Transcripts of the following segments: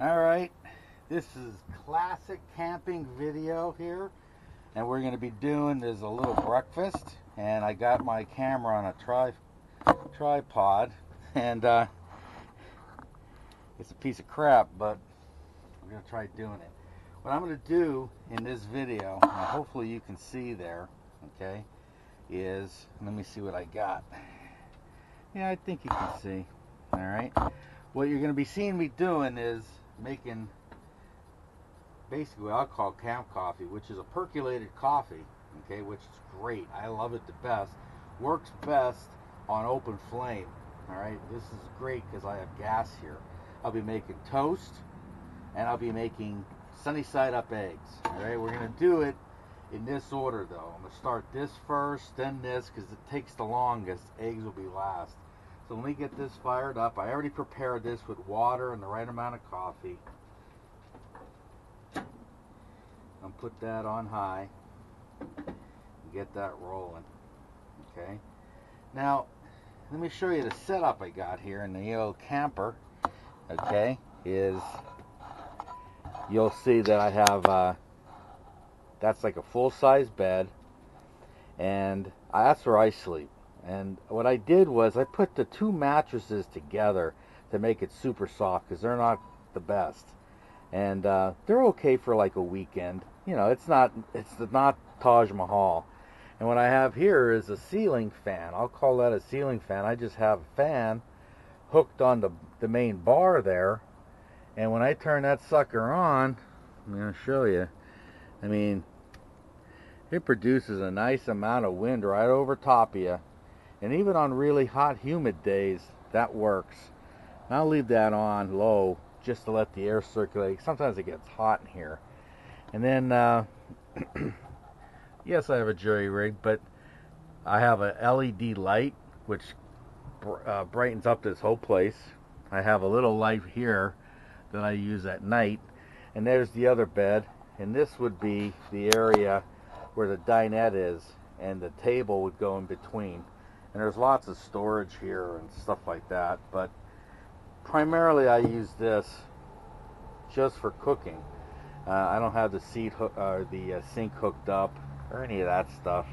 Alright, this is classic camping video here, and we're going to be doing is a little breakfast, and I got my camera on a tripod, and it's a piece of crap, but we're going to try doing it. What I'm going to do in this video, and hopefully you can see there, okay, is, let me see what I got. Yeah, I think you can see. Alright, what you're going to be seeing me doing is making basically what I'll call camp coffee, which is a percolated coffee, okay, which is great. I love it the best. Works best on open flame. Alright, this is great because I have gas here. I'll be making toast, and I'll be making sunny side up eggs. Alright, we're going to do it in this order though. I'm going to start this first, then this, because it takes the longest. Eggs will be last. So let me get this fired up. I already prepared this with water and the right amount of coffee. I'll put that on high and get that rolling. Okay. Now, let me show you the setup I got here in the old camper. Okay, you'll see that I have that's like a full-size bed, and that's where I sleep. And what I did was I put the two mattresses together to make it super soft, because they're not the best, and they're okay for like a weekend. You know, it's not Taj Mahal. And what I have here is a ceiling fan. I'll call that a ceiling fan. I just have a fan hooked on the main bar there, and when I turn that sucker on, I'm going to show you. I mean, it produces a nice amount of wind right over top of you. And even on really hot, humid days, that works. And I'll leave that on low just to let the air circulate. Sometimes it gets hot in here. And then, yes, I have a jury rig, but I have a LED light, which brightens up this whole place. I have a little light here that I use at night. And there's the other bed. And this would be the area where the dinette is, and the table would go in between. And there's lots of storage here and stuff like that, but primarily I use this just for cooking. I don't have the sink hooked up or any of that stuff.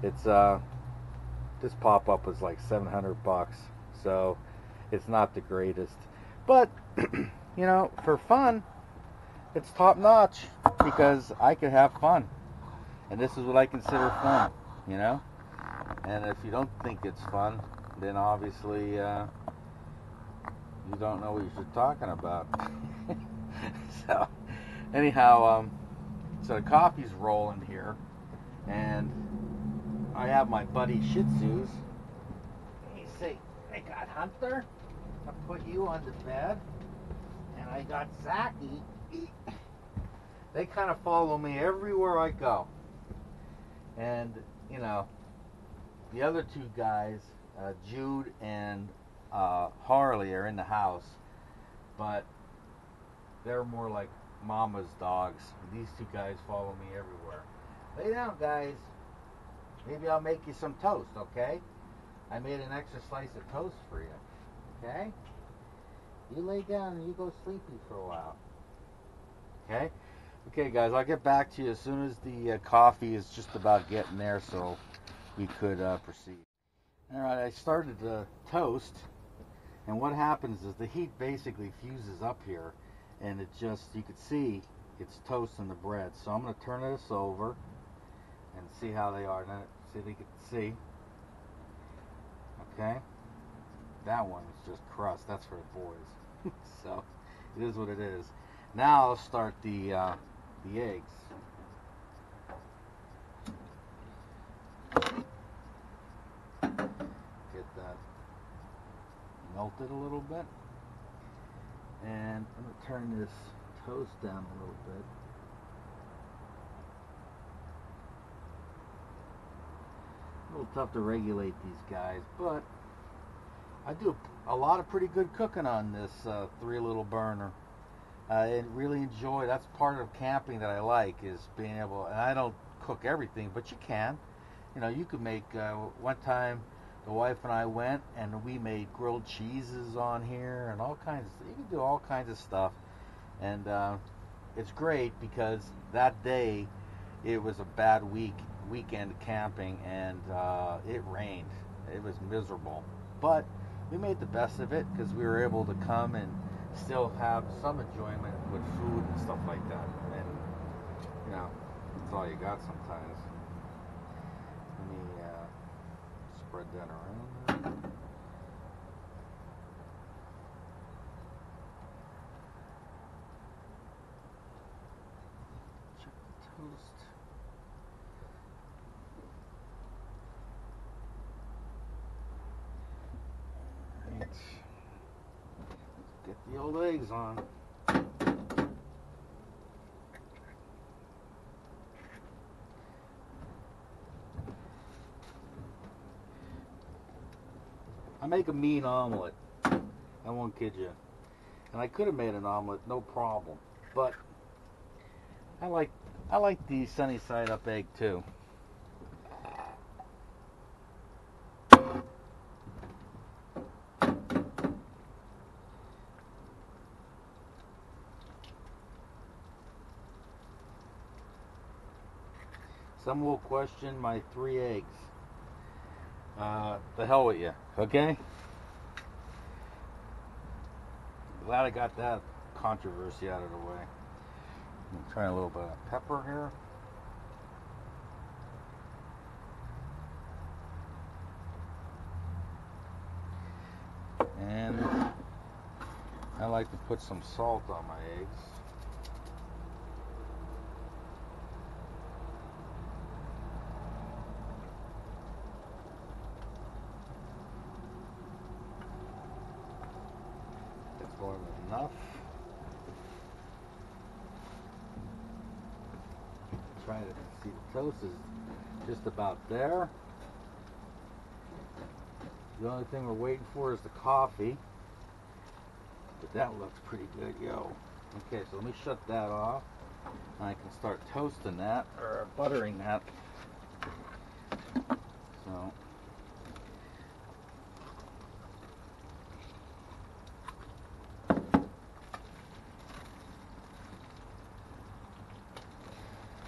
It's this pop-up was like $700, so it's not the greatest. But you know, for fun, it's top notch because I can have fun, and this is what I consider fun. You know. And if you don't think it's fun, then obviously you don't know what you're talking about. So anyhow, so the coffee's rolling here, and I have my buddy Shih Tzus. You see, I got Hunter. I put you on the bed, and I got Zaki. They kind of follow me everywhere I go, and you know. The other two guys, Jude and Harley, are in the house, but they're more like mama's dogs. These two guys follow me everywhere. Lay down, guys. Maybe I'll make you some toast, okay? I made an extra slice of toast for you, okay? You lay down and you go sleepy for a while, okay? Okay, guys, I'll get back to you as soon as the coffee is just about getting there, so we could proceed. Alright, I started the toast, and what happens is the heat basically fuses up here, and it just, you can see it's toast in the bread. So I'm going to turn this over and see how they are. Now, see if you can see. Okay, that one is just crust. That's for the boys. So it is what it is. Now I'll start the eggs. Get that melted a little bit, and I'm going to turn this toast down a little bit. A little tough to regulate these guys, but I do a lot of pretty good cooking on this 3-little burner. I really enjoy, that's part of camping that I like, is being able, and I don't cook everything, but you can. You know, you could make, one time the wife and I went and we made grilled cheeses on here and all kinds of, you can do all kinds of stuff. And it's great because that day it was a bad weekend camping, and it rained. It was miserable, but we made the best of it because we were able to come and still have some enjoyment with food and stuff like that. And that's all you got sometimes. Let me spread that around. Check the toast. Right. Let's get the old eggs on. I make a mean omelet. I won't kid you. And I could have made an omelet, no problem. But I like the sunny side up egg too. Some will question my 3 eggs. The hell with you, okay? Glad I got that controversy out of the way. I'm trying a little bit of pepper here. And I like to put some salt on my eggs. That's more than enough. Trying to see the toast is just about there. The only thing we're waiting for is the coffee. But that looks pretty good, yo. Okay, so let me shut that off. And I can start toasting that, or buttering that. So.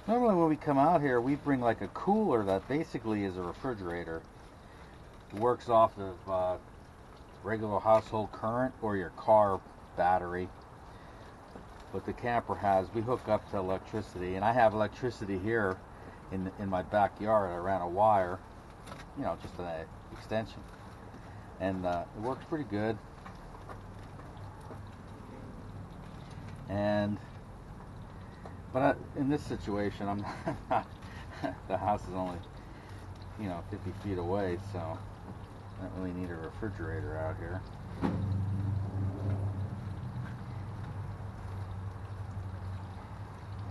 Normally when we come out here, we bring like a cooler that basically is a refrigerator. It works off of regular household current or your car battery. But the camper has, we hook up to electricity, and I have electricity here in my backyard. I ran a wire, just an extension, and it works pretty good. But in this situation, I'm not, the house is only 50 feet away, so I don't really need a refrigerator out here.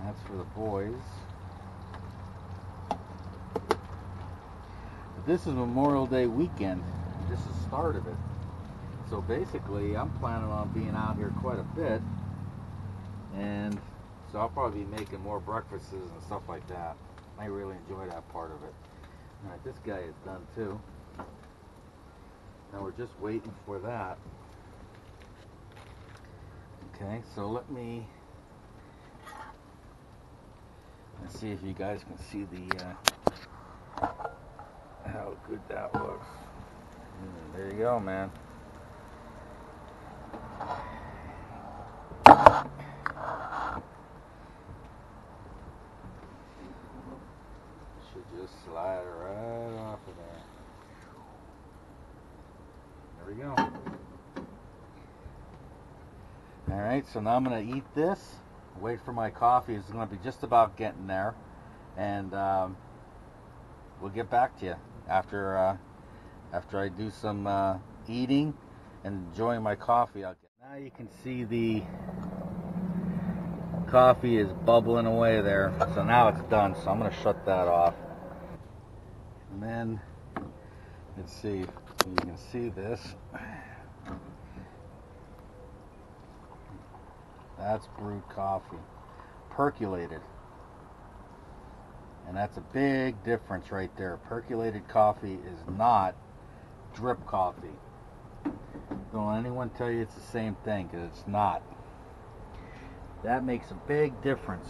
That's for the boys. But this is Memorial Day weekend. This is the start of it. So basically, I'm planning on being out here quite a bit, and so I'll probably be making more breakfasts and stuff like that. I really enjoy that part of it. Alright, this guy is done too. Now we're just waiting for that. Okay, so let's see if you guys can see how good that looks. There you go, man. Should just slide right off of there. There we go. Alright, so now I'm going to eat this. Wait for my coffee. It's going to be just about getting there. And we'll get back to you after I do some eating and enjoying my coffee. Now you can see the coffee is bubbling away there. So now it's done. So I'm going to shut that off. And then, let's see if you can see this. That's brewed coffee, percolated. And that's a big difference right there. Percolated coffee is not drip coffee. Don't let anyone tell you it's the same thing, because it's not. That makes a big difference.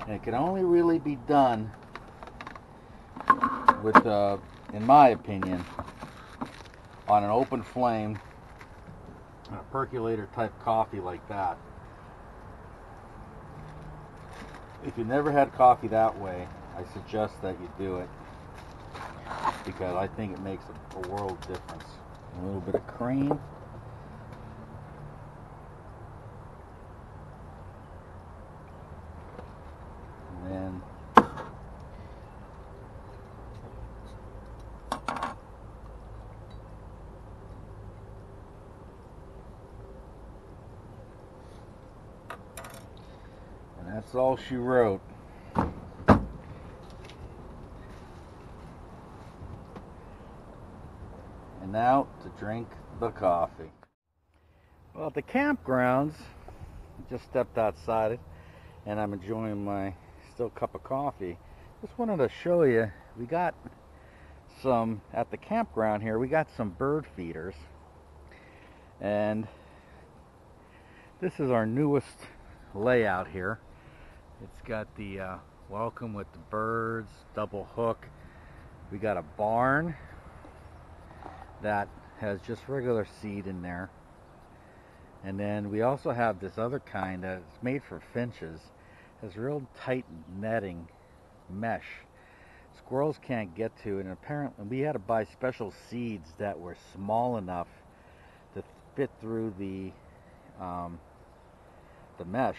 And it can only really be done with, in my opinion, on an open flame, on a percolator type coffee like that. If you never had coffee that way, I suggest that you do it, because I think it makes a world of difference. A little bit of cream. And then that's all she wrote. And now to drink the coffee. Well, at the campgrounds, just stepped outside it, and I'm enjoying my still cup of coffee. Just wanted to show you, we got some, at the campground here, we got some bird feeders. And this is our newest layout here. It's got the welcome with the birds, double hook. We got a barn that has just regular seed in there. And then we also have this other kind that's made for finches. Has real tight netting mesh. Squirrels can't get to, and apparently we had to buy special seeds that were small enough to fit through the mesh.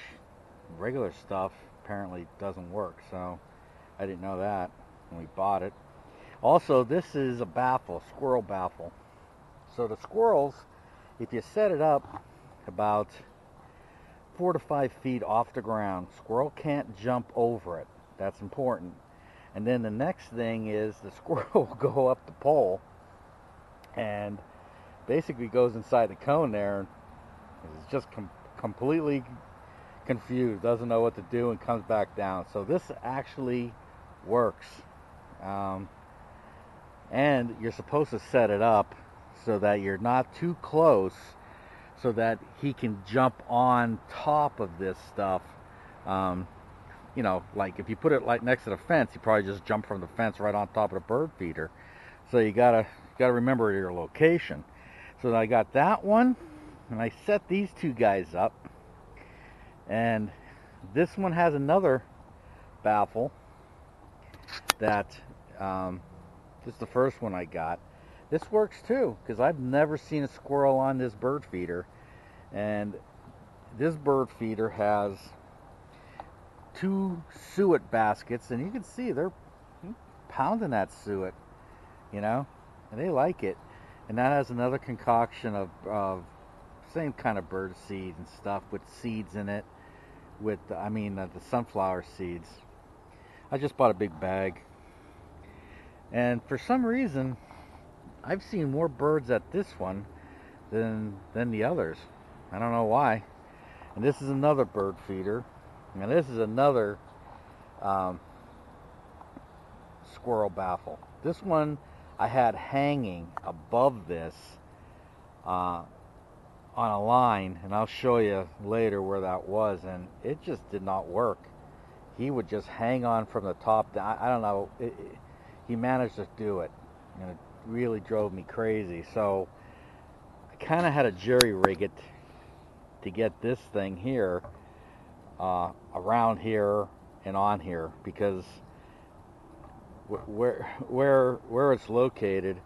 Regular stuff apparently doesn't work, so I didn't know that when we bought it. Also, this is a baffle, squirrel baffle. So the squirrels, if you set it up about 4 to 5 feet off the ground, squirrel can't jump over it. That's important. And then the next thing is the squirrel will go up the pole and basically goes inside the cone there and is just completely confused, doesn't know what to do, and comes back down. So this actually works. And you're supposed to set it up so that you're not too close, so that he can jump on top of this stuff. You know, like if you put it like next to the fence, you probably just jump from the fence right on top of the bird feeder. So you gotta remember your location. So I got that one, and I set these two guys up. And this one has another baffle that this is the first one I got. This works too, because I've never seen a squirrel on this bird feeder. And this bird feeder has 2 suet baskets, and you can see they're pounding that suet, you know, and they like it. And that has another concoction of same kind of bird seed and stuff with seeds in it, with the sunflower seeds. I just bought a big bag, and for some reason I've seen more birds at this one than the others. I don't know why. And this is another bird feeder, and this is another squirrel baffle. This one I had hanging above this on a line, and I'll show you later where that was, and it just did not work. He would just hang on from the top down. I don't know, he managed to do it, and it really drove me crazy. So I kind of had to jerry rig it to get this thing here around here and on here, because where it's located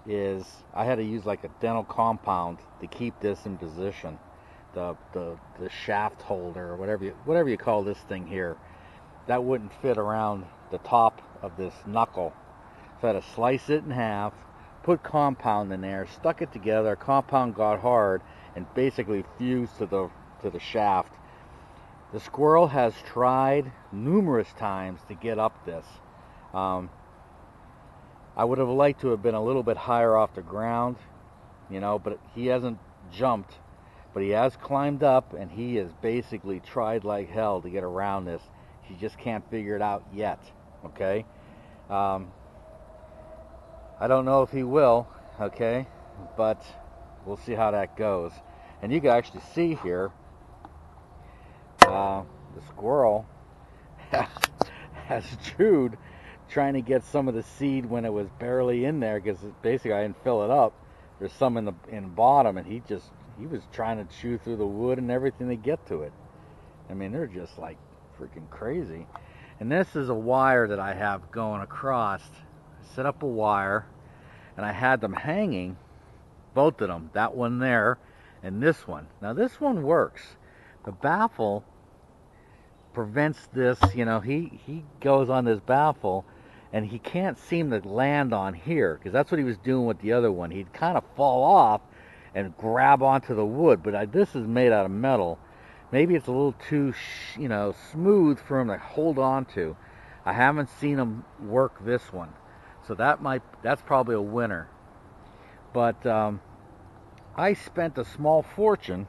is I had to use like a dental compound to keep this in position. The shaft holder, or whatever you call this thing here, that wouldn't fit around the top of this knuckle. So I had to slice it in half, put compound in there, stuck it together. Compound got hard and basically fused to the shaft. The squirrel has tried numerous times to get up this. I would have liked to have been a little bit higher off the ground, you know, but he hasn't jumped. But he has climbed up, and he has basically tried like hell to get around this. He just can't figure it out yet, okay? I don't know if he will, okay? But we'll see how that goes. And you can actually see here, the squirrel has chewed, trying to get some of the seed when it was barely in there, because basically I didn't fill it up. There's some in the bottom, and he was trying to chew through the wood and everything to get to it. I mean, they're just like freaking crazy. And this is a wire that I have going across. I set up a wire, and I had them hanging, both of them, that one there and this one. Now this one works. The baffle prevents this, he goes on this baffle, and he can't seem to land on here, because that's what he was doing with the other one. He'd kind of fall off and grab onto the wood, but this is made out of metal. Maybe it's a little too, smooth for him to hold on to. I haven't seen him work this one, so that's probably a winner. But I spent a small fortune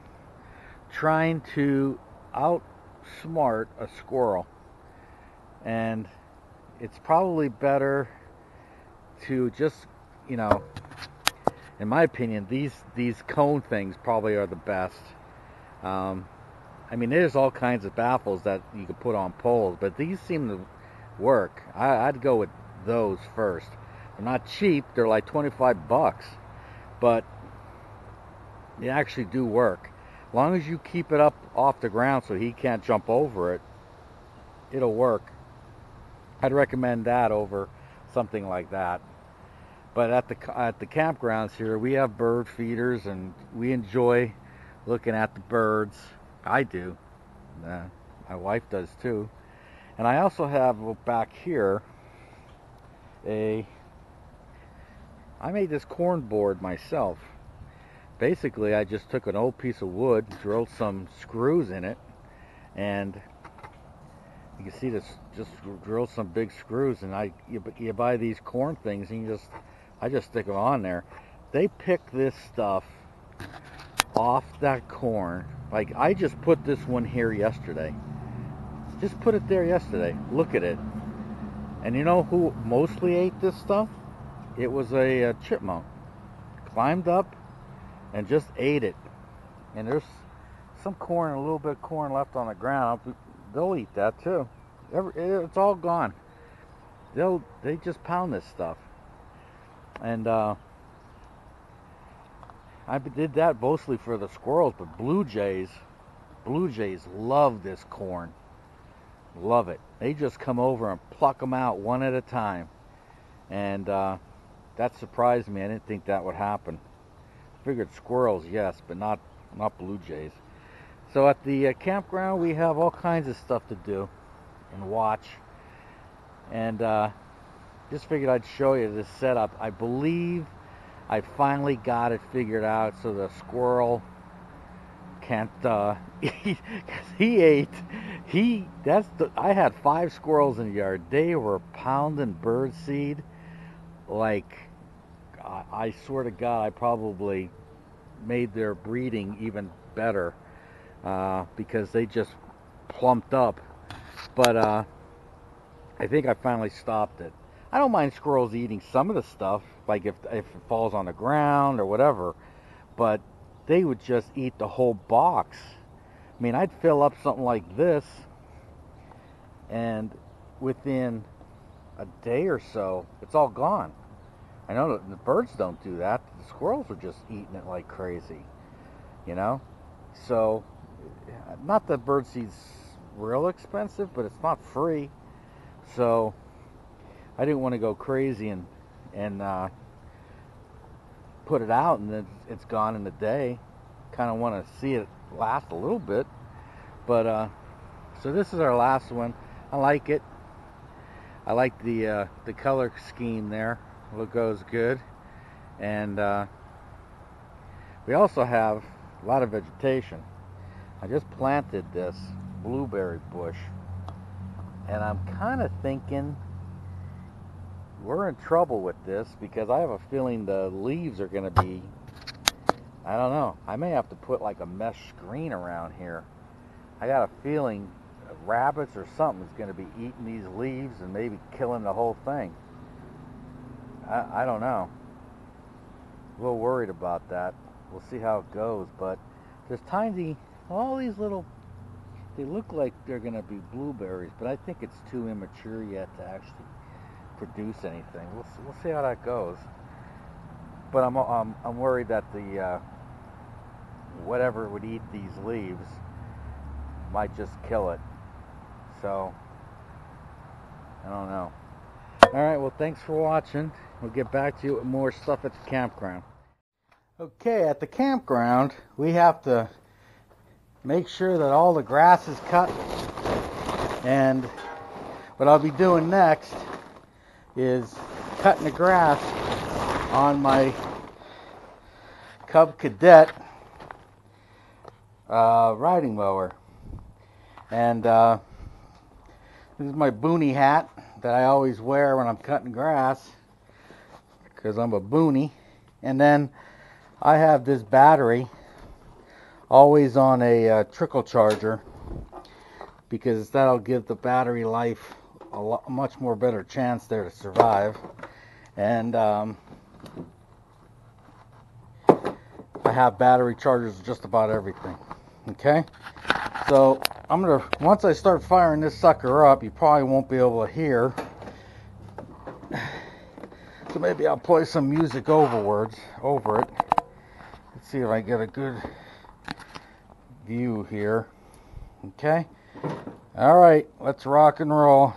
trying to outsmart a squirrel, and it's probably better to just, in my opinion, these cone things probably are the best. I mean, there's all kinds of baffles that you could put on poles, but these seem to work. I'd go with those first. They're not cheap. They're like 25 bucks, but they actually do work. As long as you keep it up off the ground so he can't jump over it, it'll work. I'd recommend that over something like that. But at the campgrounds here, we have bird feeders, and we enjoy looking at the birds. I do. My wife does too. And I also have back here I made this corn board myself. Basically, I just took an old piece of wood, drilled some screws in it, and you can see this, just drill some big screws, and you buy these corn things, and I just stick them on there. They pick this stuff off that corn. Like, I just put this one here yesterday. Just put it there yesterday. Look at it. And you know who mostly ate this stuff? It was a chipmunk. Climbed up and just ate it. And there's some corn, a little bit of corn left on the ground. They'll eat that too. It's all gone. They just pound this stuff. And I did that mostly for the squirrels, but blue jays love this corn. Love it. They just come over and pluck them out one at a time. And that surprised me. I didn't think that would happen. Figured squirrels, yes, but not blue jays. So at the campground, we have all kinds of stuff to do and watch. And just figured I'd show you this setup. I believe I finally got it figured out so the squirrel can't eat. I had 5 squirrels in the yard. They were pounding bird seed like, I swear to God, I probably made their breeding even better because they just plumped up. But I think I finally stopped it. I don't mind squirrels eating some of the stuff, like if it falls on the ground or whatever, but they would just eat the whole box. I mean, I'd fill up something like this, and within a day or so, it's all gone. I know the birds don't do that. The squirrels are just eating it like crazy, So, not that birdseed's real expensive, but it's not free. So, I didn't want to go crazy and put it out and then it's gone in a day. Kind of want to see it last a little bit. But so this is our last one. I like it. I like the color scheme there. It goes good. And we also have a lot of vegetation. I just planted this blueberry bush, and I'm kind of thinking we're in trouble with this because I have a feeling the leaves are going to be, I don't know, I may have to put like a mesh screen around here. I got a feeling rabbits or something is going to be eating these leaves and maybe killing the whole thing. I don't know. A little worried about that. We'll see how it goes, but There's tiny, all these little, they look like they're going to be blueberries, but I think it's too immature yet to actually produce anything. We'll see how that goes. But I'm worried that the whatever would eat these leaves might just kill it. So I don't know. All right, well, thanks for watching. We'll get back to you with more stuff at the campground. Okay, at the campground, we have to make sure that all the grass is cut. And what I'll be doing next is cutting the grass on my Cub Cadet riding mower. And this is my boonie hat that I always wear when I'm cutting grass, because I'm a boonie. And then I have this battery always on a trickle charger, because that'll give the battery life a much more better chance there to survive. And I have battery chargers just about everything. Okay, so once I start firing this sucker up, you probably won't be able to hear, so maybe I'll play some music over it. Let's see if I get a good view here. Okay, all right, let's rock and roll.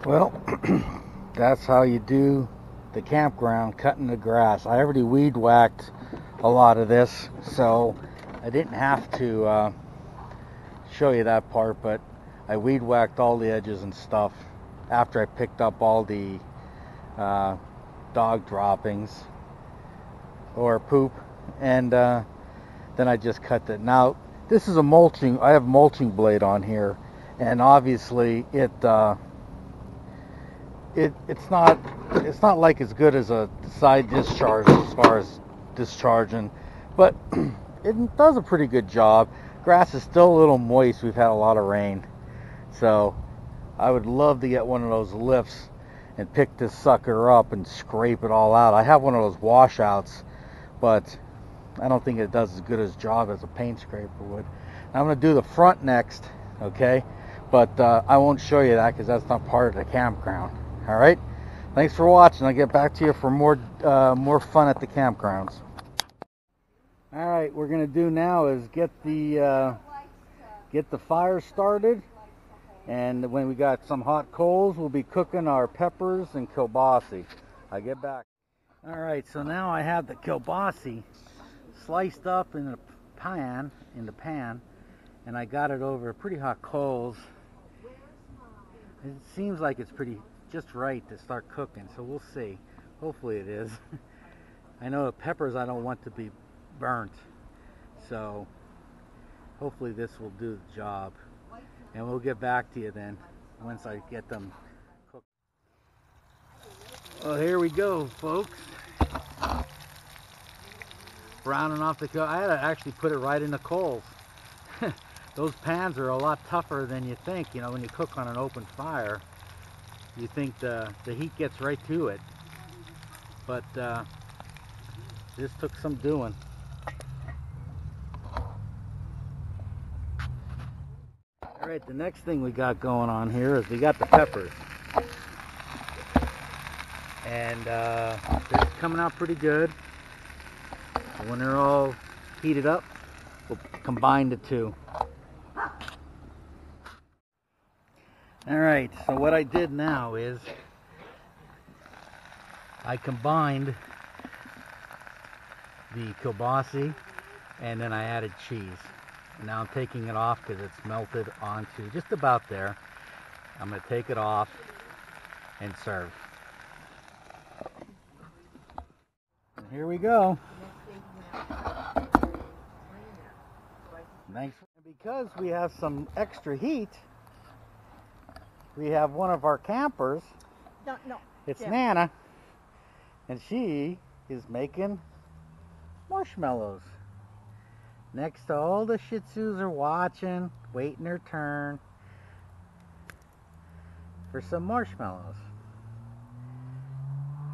Well, that's how you do the campground, cutting the grass. I already weed whacked a lot of this, so I didn't have to show you that part, but I weed whacked all the edges and stuff after I picked up all the dog droppings or poop, and then I just cut it. Now this is a mulching, I have a mulching blade on here, and obviously it's not like as good as a side discharge as far as discharging, but it does a pretty good job. Grass is still a little moist. We've had a lot of rain, so I would love to get one of those lifts and pick this sucker up and scrape it all out. I have one of those washouts, but I don't think it does as good a job as a paint scraper would. I'm going to do the front next, okay? But I won't show you that because that's not part of the campground. All right? Thanks for watching. I'll get back to you for more fun at the campgrounds. All right, what we're going to do now is get the fire started. And when we got some hot coals, we'll be cooking our peppers and kielbasa. I'll get back. All right, so now I have the kielbasa sliced up in the pan, and I got it over pretty hot coals. It seems like it's just right to start cooking, so we'll see. Hopefully it is. I know the peppers I don't want to be burnt, so hopefully this will do the job. And we'll get back to you then once I get them cooked. Well, here we go, folks. Browning off the coal. I had to actually put it right in the coals. Those pans are a lot tougher than you think. You know, when you cook on an open fire, you think the heat gets right to it. But this took some doing. Alright, the next thing we got going on here is we got the peppers. And they're coming out pretty good. When they're all heated up, we'll combine the two. Alright, so what I did now is I combined the kielbasa and then I added cheese. Now I'm taking it off because it's melted onto just about there. I'm going to take it off and serve. And here we go. Nice. Because we have some extra heat, we have one of our campers. No. It's Nana, and she is making marshmallows. Next to all the Shih Tzus are watching, waiting their turn for some marshmallows.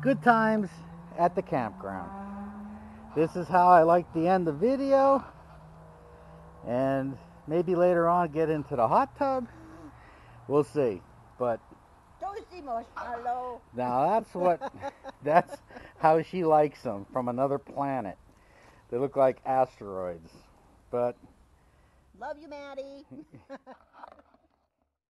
Good times at the campground. This is how I like to end the video, and maybe later on get into the hot tub. We'll see. But Toasty marshmallow. now that's how she likes them, from another planet. They look like asteroids. But love you, Maddie.